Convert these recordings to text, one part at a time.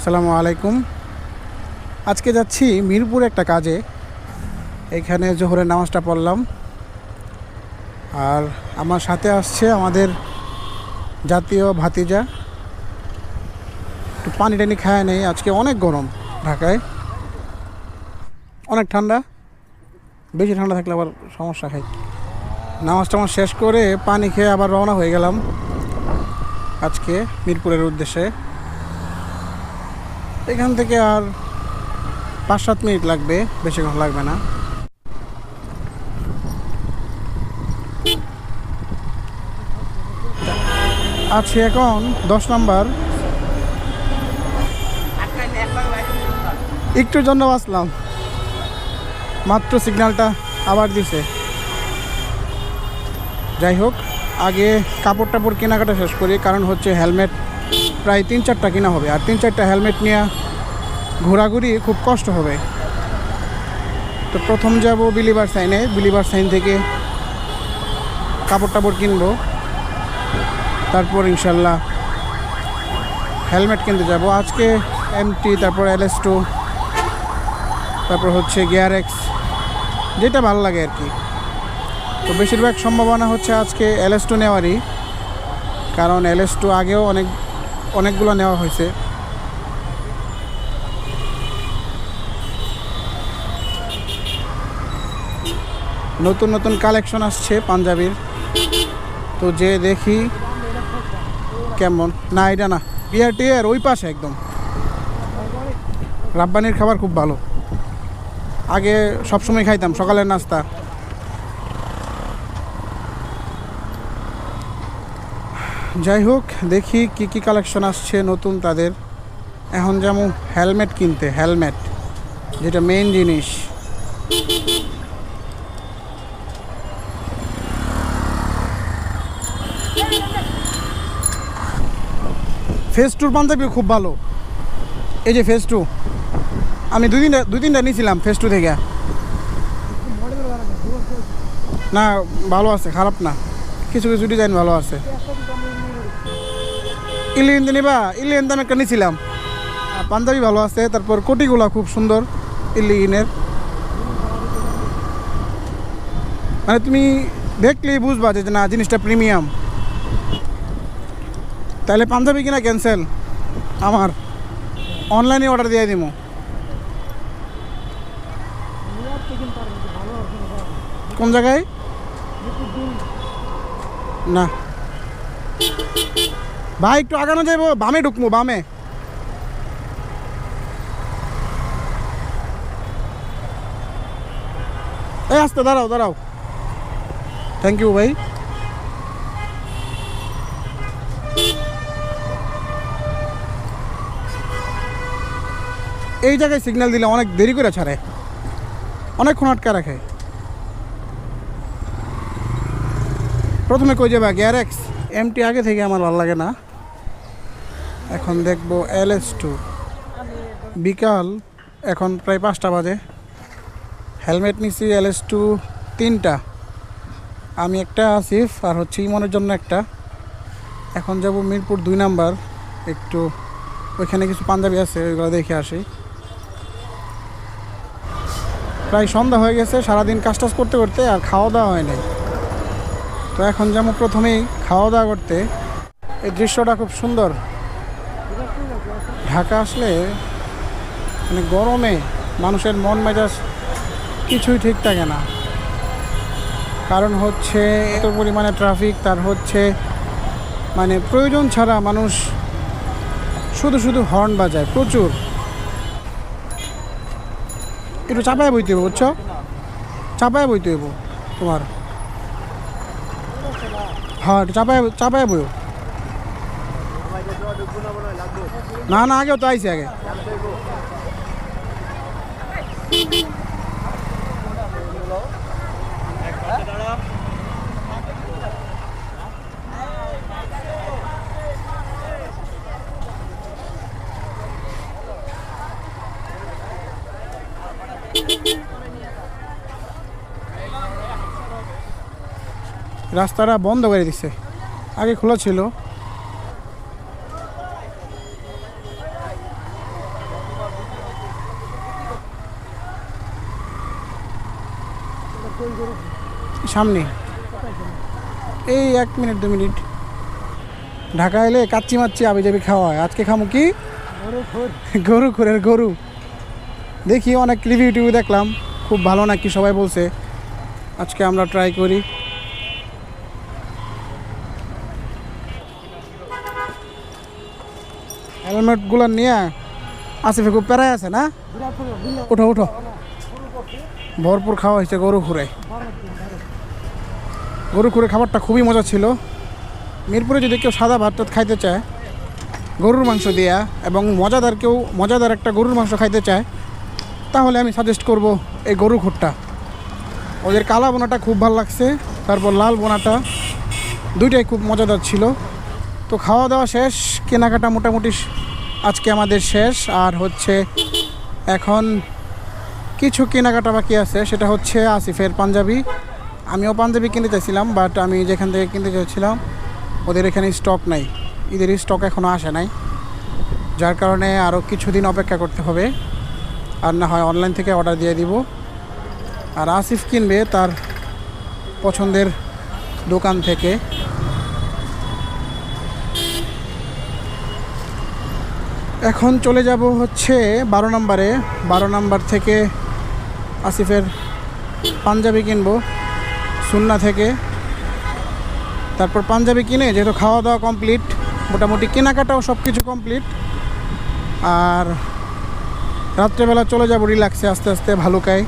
আসসালামু আলাইকুম। আজকে যাচ্ছি মিরপুর একটা কাজে। এখানে জোহরের নামাজটা পড়লাম, আর আমার সাথে আসছে আমাদের জাতীয় ভাতিজা। একটু পানি টানি খায় নেই, আজকে অনেক গরম ঢাকায়, অনেক ঠান্ডা। বেশি ঠান্ডা থাকলে আবার সমস্যা খাই। নামাজ টামাজ শেষ করে পানি খেয়ে আবার রওনা হয়ে গেলাম আজকে মিরপুরের উদ্দেশ্যে। এখান থেকে আর 5-7 মিনিট লাগবে, বেশিক্ষণ লাগবে না। আছি এখন 10 নম্বর। একটুর জন্য বাঁচলাম, মাত্র সিগন্যালটা আবার দিছে। যাই হোক, আগে কাপড় টাপড় কেনাকাটা শেষ করি, কারণ হচ্ছে হেলমেট প্রায় 3-4টা কেনা হবে, আর 3-4টা হেলমেট নিয়ে ঘোরাঘুরি খুব কষ্ট হবে। তো প্রথম যাব বিলিভার সাইনে, বিলিভার সাইন থেকে কাপড় টাপড় কিনবো, তারপর ইনশাল্লাহ হেলমেট কিনতে যাব। আজকে MT, তারপর LS2, তারপর হচ্ছে GRX, যেটা ভালো লাগে আর কি। তো বেশিরভাগ সম্ভাবনা হচ্ছে আজকে LS2 নেওয়ারই, কারণ LS2 আগেও অনেকগুলো নেওয়া হয়েছে। নতুন নতুন কালেকশন আসছে পাঞ্জাবির, তো যে দেখি কেমন। না, এটা না, BRT এর ওই পাশে একদম। রাব্বানির খাবার খুব ভালো, আগে সবসময় খাইতাম সকালের নাস্তা। যাই হোক, দেখি কি কি কালেকশন আসছে নতুন তাদের। এখন যেমন হেলমেট কিনতে, হেলমেট যেটা মেইন জিনিস। ফেস 2 পাঞ্জাবি খুব ভালো। এই যে ফেস 2, আমি দুই তিনটা নিয়েছিলাম ফেস 2 থেকে। না, ভালো আছে, খারাপ না, কিছু কিছু ডিজাইন ভালো আছে। ইলিয়ান নিবা? ইলিয়ান দাম একটা নিয়েছিলাম, পাঞ্জাবি ভালো আছে। তারপর কোটিগুলা খুব সুন্দর ইলিয়ানের, মানে তুমি দেখলেই বুঝবা যে না, জিনিসটা প্রিমিয়াম। তাহলে পাঞ্জাবি কিনা ক্যান্সেল, আমার অনলাইনে অর্ডার দিয়ে দিব। কোন জায়গায়? না ভাই, একটু আগানো যাইব, বামে ঢুকবো, বামে। এই আসতে, দাঁড়াও দাঁড়াও, থ্যাংক ইউ ভাই। এই জায়গায় সিগন্যাল দিলে অনেক দেরি করে ছাড়ে, অনেকক্ষণ আটকা রাখে। প্রথমে কই যাবা? GRX? MT আগে থেকে আমার ভালো লাগে না। এখন দেখবো LS2। বিকাল এখন প্রায় 5টা বাজে। হেলমেট নিছি LS2 3টা, আমি একটা, আসিফ আর হচ্ছে ইমনের জন্য একটা। এখন যাব মিরপুর 2 নাম্বার, একটু ওইখানে কিছু পাঞ্জাবি আছে, ওইগুলো দেখে আসি। প্রায় সন্ধ্যা হয়ে গেছে, সারাদিন কাজ টাজ করতে করতে আর খাওয়া দাওয়া হয় নাই। তো এখন যেমন প্রথমেই খাওয়া দাওয়া করতে। এই দৃশ্যটা খুব সুন্দর। ঢাকা আসলে মানে গরমে মানুষের মন মেজাজ কিছুই ঠিক থাকে না, কারণ হচ্ছে এত পরিমাণে ট্রাফিক। তার হচ্ছে মানে প্রয়োজন ছাড়া মানুষ শুধু শুধু হর্ন বাজায় প্রচুর। একটু চাপায় বইতে হইব, বুঝছো? চাপায় বইতে হইব তোমার। হ্যাঁ, একটু চাপায় বইও। না না, আগেও তো আইসি আগে। রাস্তাটা বন্ধ করে দিছে, আগে খোলা ছিল। সামনে এই 1 মিনিট 2 মিনিট। ঢাকা এলে কাচ্চি মাচ্চি আবি যাবি খাওয়া হয়, আজকে খামু কি গরু খুরের গরু। দেখি অনেক রিভিউ টিভিউ দেখলাম, খুব ভালো নাকি সবাই বলছে, আজকে আমরা ট্রাই করি। হেলমেটগুলো নিয়ে আসিফে খুব প্যারায় আছে না? উঠো উঠো, ভরপুর খাওয়া হয়েছে গরু খুরে। গরু খুরে খাবারটা খুবই মজা ছিল। মিরপুরে যদি কেউ সাদা ভাত খাইতে চায় গরুর মাংস দিয়া, এবং মজাদার একটা গরুর মাংস খাইতে চায়, তাহলে আমি সাজেস্ট করব এই গরু খুরটা। ওদের কালা বোনাটা খুব ভালো লাগছে, তারপর লাল বোনাটা, দুইটাই খুব মজাদার ছিল। তো খাওয়া দাওয়া শেষ, কেনাকাটা মোটামুটি আজকে আমাদের শেষ। আর হচ্ছে এখন কিছু কেনাকাটা বাকি আছে, সেটা হচ্ছে আসিফের পাঞ্জাবি। আমিও পাঞ্জাবি কিনতে চাইছিলাম, বাট আমি যেখান থেকে কিনতে চাইছিলাম ওদের এখানে স্টক নাই, ঈদের স্টক এখনও আসে নাই, যার কারণে আরও কিছুদিন অপেক্ষা করতে হবে, আর না হয় অনলাইন থেকে অর্ডার দিয়ে দিব। আর আসিফ কিনবে তার পছন্দের দোকান থেকে। এখন চলে যাব হচ্ছে 12 নম্বরে। 12 নম্বর থেকে আসিফের পাঞ্জাবি কিনবো সুন্না থেকে। তারপর পাঞ্জাবি কিনে, যেহেতু খাওয়া দাওয়া কমপ্লিট, মোটামুটি কেনাকাটাও সব কিছু কমপ্লিট, আর রাত্রেবেলা চলে যাব রিল্যাক্সে আস্তে আস্তে ভালুকায়।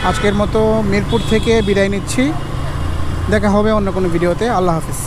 আজকের মতো মিরপুর থেকে বিদায় নিচ্ছি, দেখা হবে অন্য কোনো ভিডিওতে। আল্লাহ হাফিজ।